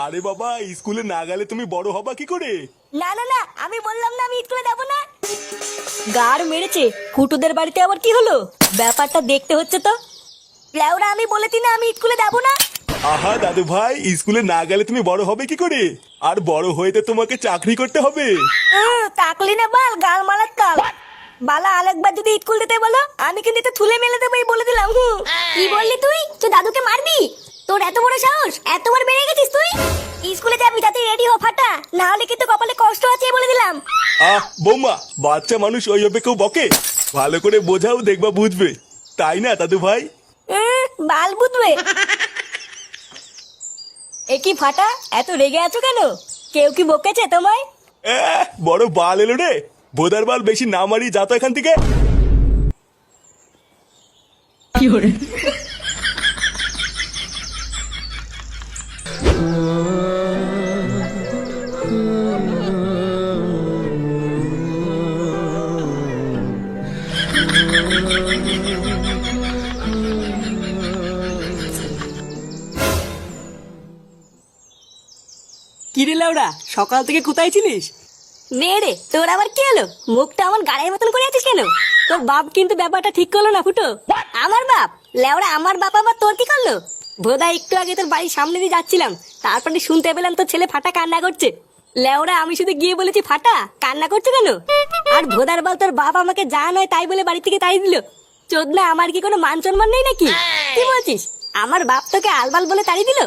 আরে বাবা, স্কুলে না গেলে তুমি বড় হবা কি করে? না না না, আমি বললাম না আমি স্কুলে যাবো না। গার মেরেছে। ফুটুদের বাড়িতে আবার কি হলো? ব্যাপারটা দেখতে হচ্ছে তো। লেওরা, আমি বলেছি না আমি স্কুলে যাবো না। আহা দাদু ভাই, স্কুলে না গেলে তুমি বড় হবে কি করে? আর বড় হয়ে তো তোমাকে চাকরি করতে হবে। তাকলি না বাল, গাল মারার তাল। বালা আরেকবার যদি স্কুল যেতে বলো, আমি কিন্তু এটা থুলে মেলে দেবো, এই বলে দিলাম। কি বললি তুই? তুই দাদুকে মারবি? তোর এত বড় সাহস, এতবার বেড়ে গেছিস তুই? স্কুলে যাবি, তাতে রেডি হ ফাটা, না হলে কিন্তু কপালে কষ্ট আছে, বলে দিলাম। বৌমা, বাচ্চা মানুষ ওইভাবে কেউ বকে? ভালো করে বোঝাও, দেখবা বুঝবে। তাই না দাদু ভাই? বাল বুঝবে। এ কি ফাটা, এত রেগে আছো কেন? কেউ কি বকেছে তোমায়? বড় বাল এলো রে। বোদার বাল, বেশি না মারি, যা তো এখান থেকে। কিরে লাউডা, সকাল থেকে কোথায় ছিলিস? নে রে, তোর আবার কি হলো? মুখটা আমার গাড়ির মতন করে আছিস কেন? তোর বাপ কিন্তু ব্যাপারটা ঠিক করলো না ফুটো। আমার বাপ? লেওড়া, আমার বাপ আবার তোর কি করলো? বোধা একটু আগে তোর বাড়ির সামনে দিয়ে যাচ্ছিলাম, তারপরে শুনতে পেলাম তোর ছেলে ফাটা কান্না করছে। লেওড়া, আমি শুধু গিয়ে বলেছি ফাটা কান্না করছে কেন? আর ভোদার বাল, তোর বাপ আমাকে যা নয় তাই বলে বাড়ি থেকে তাড়িয়ে দিল। চোদনা, আমার কি কোনো মান সম্মান নেই নাকি? কি বলছিস? আমার বাপ তোকে আলবাল বলে তাড়িয়ে দিল?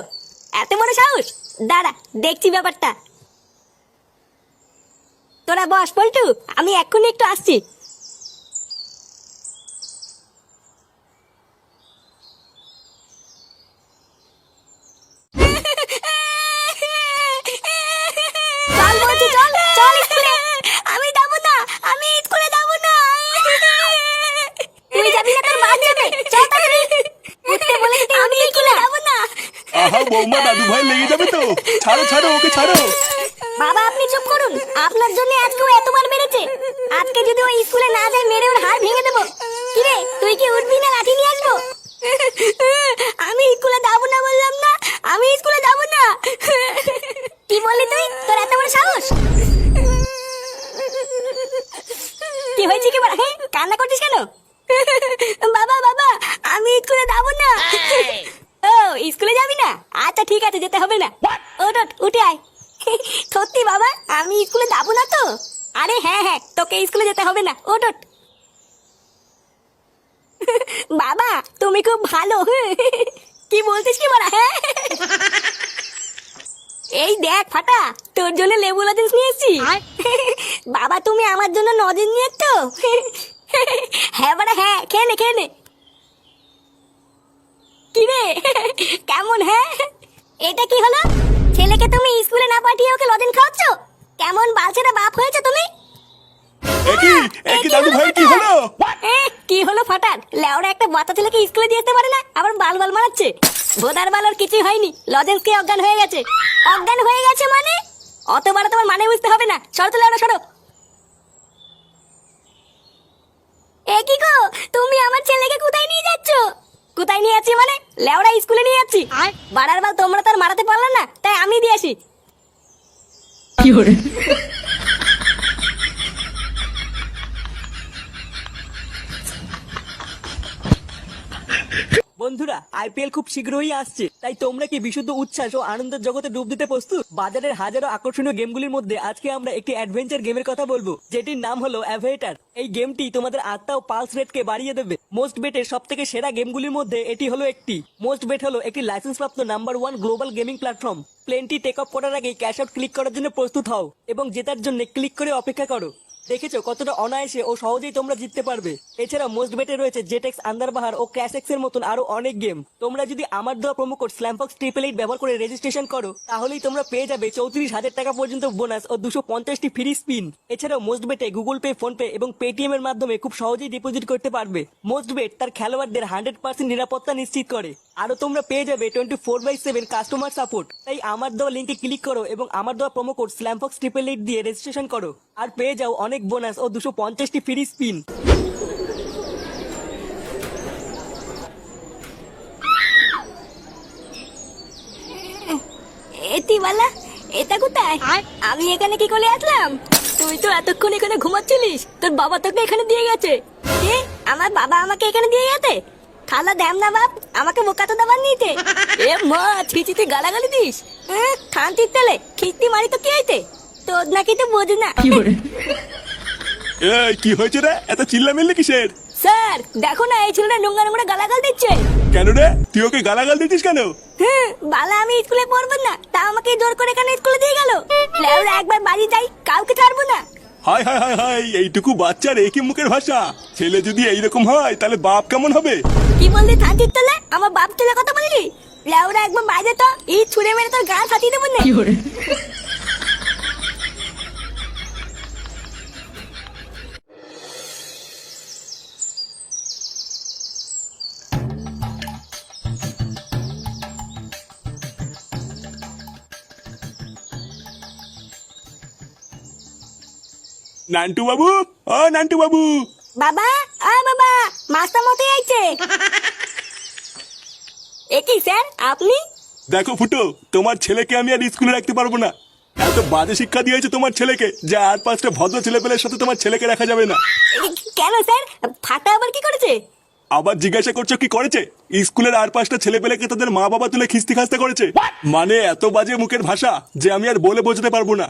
এত বড় সাহস! দাঁড়া, দেখছি ব্যাপারটা। তোরা বস পল্টু, আমি এক্ষুনি একটু আসছি। চল বলছি, চল চল স্কুলে। আমি যাবো না, আমি স্কুলে যাবো না। তুই যাবি না, তোর মা যাবে। চল তাড়াতাড়ি। উঠতে বলেছি, আমি স্কুলে যাবো না। আহা বৌমা, দাদু ভাই লেগে যাবে তো। ছাড়ো ছাড়ো, ওকে ছাড়ো। বাবা, আপনি চুপ করুন। আপনার জন্য আজকে ও এতবার মেরেছে। আজকে যদি ও স্কুলে না যায়, মেরে ওর হাড় ভেঙে দেবো। কিরে, তুই কি উঠবি না লাঠি নিয়ে আসবো? আমি স্কুলে যাবো না বললাম না, আমি স্কুলে যাবো না। কি বললি তুই? তোর এত বড় সাহস! কি হয়েছে কি বড়? হ্যাঁ, কান্না করছিস কেন? বাবা বাবা, আমি স্কুলে যাবো না। ও, স্কুলে যাবি না? আচ্ছা ঠিক আছে, যেতে হবে না। ওঠ ওঠ, উঠে আয়। সত্যি বাবা, আমি স্কুলে যাবো না তো? আরে হ্যাঁ হ্যাঁ, তোকে স্কুলে যেতে হবে না, ওঠ ওঠ। বাবা, তুমি খুব ভালো। কি বলছিস কি বলা? হ্যাঁ, এই দেখ ফাটা, তোর জন্য লেবু লজেন্স নিয়ে এসেছি। বাবা, তুমি আমার জন্য লজেন্স নিয়ে এসছো? হ্যাঁ বাড়া, হ্যাঁ, খেয়ে নে খেয়ে নে। কি রে, কেমন? হ্যাঁ, এটা কি হলো? ছেলেকে তুমি স্কুলে না পাঠিয়ে ওকে লজেন্স খাওয়াচ্ছ? কেমন বালছেটা বাপ হয়েছে তুমি? একই দাদু ভাই, কি হলো? কি হলো ফাটার? লেওরা একটা বাচ্চা ছেলেকে স্কুলে দিয়ে যেতে পারে না, আবার বাল বাল মারাচ্ছে। ভোদার বাল, ওর কিছুই হয়নি, লজেন্স খেয়ে অজ্ঞান হয়ে গেছে। অজ্ঞান হয়ে গেছে মানে? অতবার তোমার মানে বুঝতে হবে না। সরো তো লেওরা, সরো। এ কি গো, তুমি আমার ছেলেকে কোথায় নিয়ে যাচ্ছ? কোথায় নিয়ে যাচ্ছি মানে? লেওরা, স্কুলে নিয়ে যাচ্ছি। বাড়ার বাল, তোমরা তো আর মারাতে পারলে না, তাই আমি দিয়ে আসি। বন্ধুরা, আইপিএল খুব শীঘ্রই আসছে, তাই তোমরা কি বিশুদ্ধ উচ্ছ্বাস ও আনন্দের জগতে ডুব দিতে প্রস্তুত? বাজারের হাজারো আকর্ষণীয় গেমগুলির মধ্যে আজকে আমরা একটি অ্যাডভেঞ্চার গেমের কথা বলবো, যেটির নাম হলো অ্যাভেটার। এই গেমটি তোমাদের আত্মা ও পালস রেটকে বাড়িয়ে দেবে। মোস্ট বেটের সব থেকে সেরা গেমগুলির মধ্যে এটি হলো একটি। মোস্ট বেট হলো একটি লাইসেন্সপ্রাপ্ত নাম্বার 1 গ্লোবাল গেমিং প্ল্যাটফর্ম। প্লেনটি টেক অফ করার আগেই ক্যাশ আউট ক্লিক করার জন্য প্রস্তুত হও এবং জেতার জন্য ক্লিক করে অপেক্ষা করো। দেখেছো কতটা অনায়াসে ও সহজেই তোমরা জিততে পারবে। এছাড়া মোস্ট বেটে রয়েছে জেটেক্স, আন্দারবাহার ও ক্যাশেক্স এর মতন আরো অনেক গেম। তোমরা যদি আমার দেওয়া প্রোমো কোড স্ল্যামফক্স 888 ব্যবহার করে রেজিস্ট্রেশন করো, তাহলেই তোমরা পেয়ে যাবে 34,000 টাকা পর্যন্ত বোনাস ও 250টি ফ্রি স্পিন। এছাড়াও মোস্ট বেটে গুগল পে, ফোন পে এবং পেটিএম এর মাধ্যমে খুব সহজেই ডিপোজিট করতে পারবে। মোস্ট বেট তার খেলোয়াড়দের 100% নিরাপত্তা নিশ্চিত করে। আরো তোমরা পেয়ে যাবে 24/7 কাস্টমার সাপোর্ট। তাই আমার দেওয়া লিঙ্কে ক্লিক করো এবং আমার দেওয়া প্রোমো কোড স্ল্যামফক্স 888 দিয়ে রেজিস্ট্রেশন করো আর পেয়ে যাও অনেক বোনাস ও 250টি ফ্রি স্পিন। এটি বালা, এটা কোথায়? আমি এখানে কি করে আসলাম? তুই তো এতক্ষণ এখানে ঘুমাচ্ছিলিস, তোর বাবা তোকে এখানে দিয়ে গেছে। কি? আমার বাবা আমাকে এখানে দিয়ে গেছে? খালা দেম না বাপ, আমাকে বোকা তো দাবার নিতে। এ মা, ছিচিতে গালাগালি দিস? খান্তির তেলে খিস্তি মারি তো কি হইতে? তোর নাকি তো বোঝ না। এই কি হয়েছে রে, এত চিল্লামিল্লি কিসের? স্যার দেখো না, এই ছেলেটা নোংরা নোংরা গালাগাল দিচ্ছে। কেন রে, তুই ওকে গালাগাল দিচ্ছিস কেন? বালা আমি স্কুলে পড়বো না, তা আমাকে জোর করে এখানে স্কুলে দিয়ে গেল। লেওরা একবার বাড়ি যাই, কাউকে ছাড়বো না। হাই হাই হাই হাই, এইটুকু বাচ্চার একই মুখের ভাষা। ছেলে যদি এইরকম হয় তাহলে বাপ কেমন হবে? কি বললি থানচির তলে? আমার বাপ তুলে কথা বললি? লেওরা একবার বাইরে তো, এই ছুঁড়ে মেরে তোর গা ফাটিয়ে দেবো না। নান্টু বাবু, ও নান্টু বাবু। বাবা, বাবা, মাস্টার মশাই আইছে। এ কি স্যার, আপনি? দেখো ফুটো, তোমার ছেলেকে আমি আর স্কুলে রাখতে পারবো না। এত বাজে শিক্ষা দিয়েছে তোমার ছেলেকে যে আর 5টা ভদ্র ছেলেপেলের সাথে তোমার ছেলেকে রাখা যাবে না। কেন স্যার, ফাটা আবার কি করেছে? আবার জিজ্ঞাসা করছো কি করেছে? স্কুলের আর 5টা ছেলেপেলেকে তাদের মা বাবা তুলে খিস্তি খাস্তা করেছে। মানে এত বাজে মুখের ভাষা যে আমি আর বলে বোঝাতে পারবো না।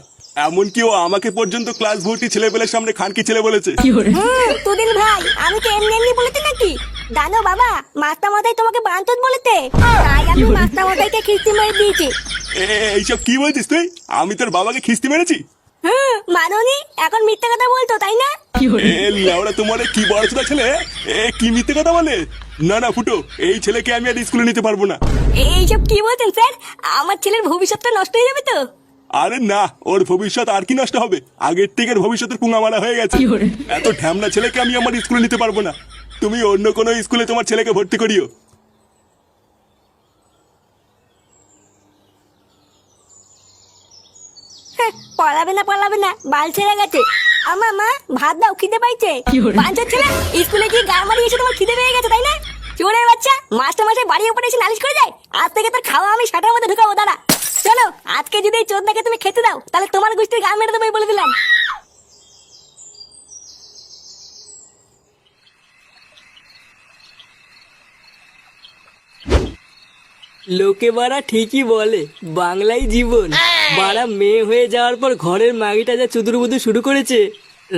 এমনকি ও আমাকে পর্যন্ত ক্লাস ভর্তি ছেলেপেলের সামনে খানকি ছেলে বলেছে। তুদিন ভাই, আমি তো এমনি এমনি বলেছি নাকি? জানো বাবা, মাস্টার মশাই তোমাকে বাঞ্চত বলেছে, তাই আমি মাস্টার মশাইকে খিস্তি মেরে দিয়েছি। এইসব কি বলছিস তুই? আমি তোর বাবাকে খিস্তি মেরেছি? মাননি, এখন মিথ্যা কথা বলতো তাই না? লেওড়া তোমার কি বড় ছেলে, কি মিথ্যে কথা বলে? না না ফুটো, এই ছেলেকে আমি আর স্কুলে নিতে পারবো না। এইসব কি বলছেন স্যার? আমার ছেলের ভবিষ্যৎটা নষ্ট হয়ে যাবে তো। আরে না, ওর ভবিষ্যৎ আর কি নষ্ট হবে? আগের থেকে ভবিষ্যতের পুঙ্গা মারা হয়ে গেছে। এত ঢ্যামনা ছেলেকে আমি আমার স্কুলে নিতে পারবো না। তুমি অন্য কোনো স্কুলে তোমার ছেলেকে ভর্তি করিও। পড়াবে না, বাল ছেড়ে গেছে। আমা মা, ভাত দাও, খিদে পাইছে। বাঞ্চার ছেলে, স্কুলে গিয়ে গা মারি এসে তোমার খিদে পেয়ে গেছে তাই না? চোরের বাচ্চা, মাস্টার মাসে বাড়ির উপরে এসে নালিশ করে যায়। আজ থেকে তোর খাওয়া আমি শাটার মধ্যে ঢুকাবো। দাঁড়া, চলো, আজকে যদি এই চোদনাকে তুমি খেতে দাও তাহলে তোমার গোষ্ঠীর গা মেরে দেবো বলে দিলাম। লোকে বাড়া ঠিকই বলে বাংলাই জীবন। বাড়া মেয়ে হয়ে যাওয়ার পর ঘরের মাগিটা যা চুদুর বুদুর শুরু করেছে,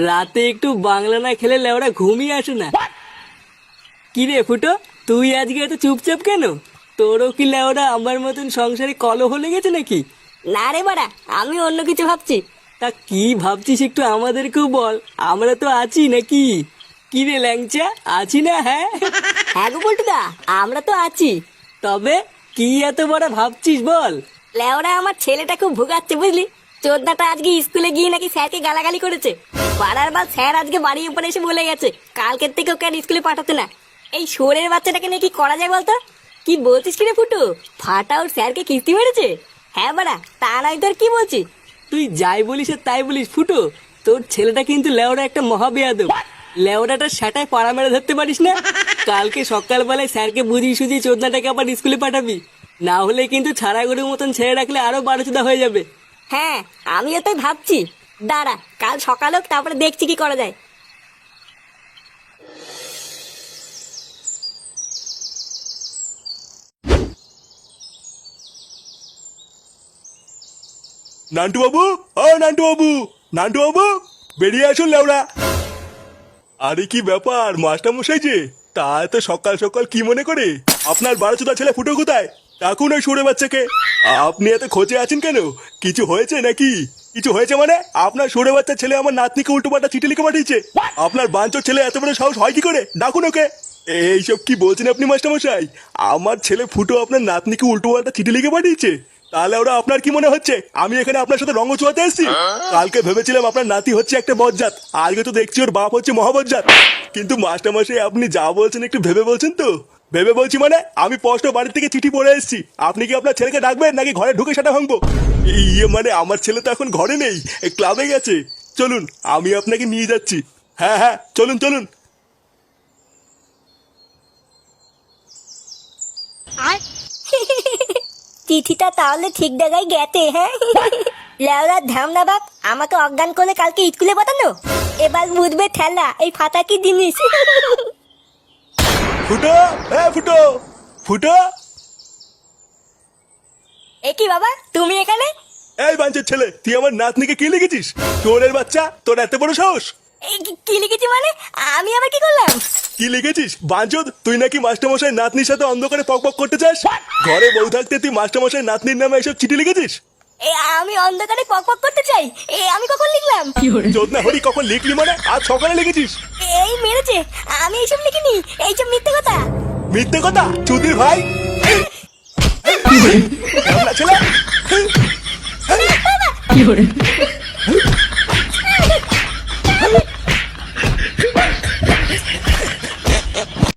রাতে একটু বাংলা না খেলে লেওরা ঘুমিয়ে আসে না। কি রে ফুটো, তুই আজকে এত চুপচাপ কেন? তোরও কি লেওরা আমার মতন সংসারে কলহ লেগেছে নাকি? না রে বাড়া, আমি অন্য কিছু ভাবছি। তা কি ভাবছিস একটু আমাদেরকেও বল, আমরা তো আছি নাকি? কি রে ল্যাংচা, আছি না? হ্যাঁ হ্যাঁ গো পল্টুদা, আমরা তো আছি। তবে কি এত বড় ভাবছিস বল? লেওরা আমার ছেলেটা খুব ভোগাচ্ছে বুঝলি। চোদনাটা আজকে স্কুলে গিয়ে নাকি স্যারকে গালাগালি করেছে। পাড়ার বাদ স্যার আজকে বাড়ির উপরে এসে বলে গেছে কালকের থেকে ওকে আর স্কুলে পাঠাতে না। এই শোরের বাচ্চাটাকে নিয়ে কি করা যায় বলতো? কি বলছিস কিরে ফুটু, ফাটা ওর স্যারকে কিস্তি মেরেছে? হ্যাঁ বাড়া, তা নয় তোর কি বলছিস? তুই যাই বলিস আর তাই বলিস ফুটো, তোর ছেলেটা কিন্তু লেওড়া একটা মহাবেয়াদব। লেওড়াটা সেটাই পাড়া মেরে ধরতে পারিস না। কালকে সকালবেলায় স্যারকে বুঝিয়ে সুঝিয়ে চোদনাটাকে আবার স্কুলে পাঠাবি, না হলে কিন্তু ছাড়া গরুর মতন ছেড়ে রাখলে আরো বারোচোদা হয়ে যাবে। হ্যাঁ, আমিও তাই ভাবছি। দাঁড়া, কাল সকাল হোক, তারপরে দেখছি কি করা যায়। নান্টু বাবু, ও নান্টু বাবু, নান্টু বাবু, বেরিয়ে আসুন লেওড়া। আরে কি ব্যাপার মাস্টার মশাই যে, তা এত সকাল সকাল কি মনে করে? আপনার বারোচোদা ছেলে ফুটো কোথায়? ডাকুন ওই সরে বাচ্চাকে। আপনি এত খোঁজে আছেন কেন? কিছু হয়েছে নাকি? কিছু হয়েছে মানে? আপনার সরে বাচ্চা ছেলে আমার নাতনিকে উল্টো পাল্টা চিঠি লিখে পাঠিয়েছে। আপনার বাঞ্চোর ছেলে এত বড় সাহস হয় কি করে? ডাকুন ওকে। এইসব কি বলছেন আপনি মাস্টার মশাই? আমার ছেলে ফুটো আপনার নাতনিকে উল্টো পাল্টা চিঠি লিখে পাঠিয়েছে? তাহলে ওরা আপনার কি মনে হচ্ছে আমি এখানে আপনার সাথে রঙ্গ চুয়াতে এসেছি? কালকে ভেবেছিলাম আপনার নাতি হচ্ছে একটা বজ্জাত, আজকে তো দেখছি ওর বাপ হচ্ছে মহাবজ্জাত। কিন্তু মাস্টার মশাই আপনি যা বলছেন একটু ভেবে বলছেন তো? ভেবে বলছি মানে আমি স্পষ্ট বাড়ি থেকে চিঠি পড়ে এসেছি। আপনি কি আপনার ছেলেকে ডাকবেন নাকি ঘরে ঢুকে সেটা ভাঙবো? ইয়ে মানে আমার ছেলে তো এখন ঘরে নেই, ক্লাবে গেছে। চলুন আমি আপনাকে নিয়ে যাচ্ছি। হ্যাঁ হ্যাঁ, চলুন চলুন। চিঠিটা তাহলে ঠিক জায়গায় গেছে, হ্যাঁ? লেওরা ধামনা বাপ, আমাকে অজ্ঞান করে কালকে স্কুলে পাঠানো, এবার বুঝবে ঠেলা এই ফাটা কি জিনিস। ফুটো, হ্যাঁ ফুটো, ফুটো। এ কি বাবা, তুমি এখানে? এই বাঞ্চের ছেলে, তুই আমার নাতনিকে কি লিখেছিস? চোরের বাচ্চা, তোর এত বড় সাহস! এই কি লিখেছি মানে? আমি আবার কি করলাম? কি লিখেছিস বাঞ্চদ? তুই নাকি মাস্টারমশাই নাতনির সাথে অন্ধকারে পক পক করতে চাস? ঘরে বউ থাকতে তুই মাস্টারমশাই নাতনির নামে এসব চিঠি লিখেছিস? আমি অন্ধকারে পক পক করতে চাই, আমি কখন লিখলাম? চোদনা হরি, কখন লিখলি মানে? আজ সকালে লিখেছিস? এই মেরেছে, আমি এইসব লিখিনি, এইসব মিথ্যে কথা। মিথ্যে কথা, চুদির ভাই! ছেলে!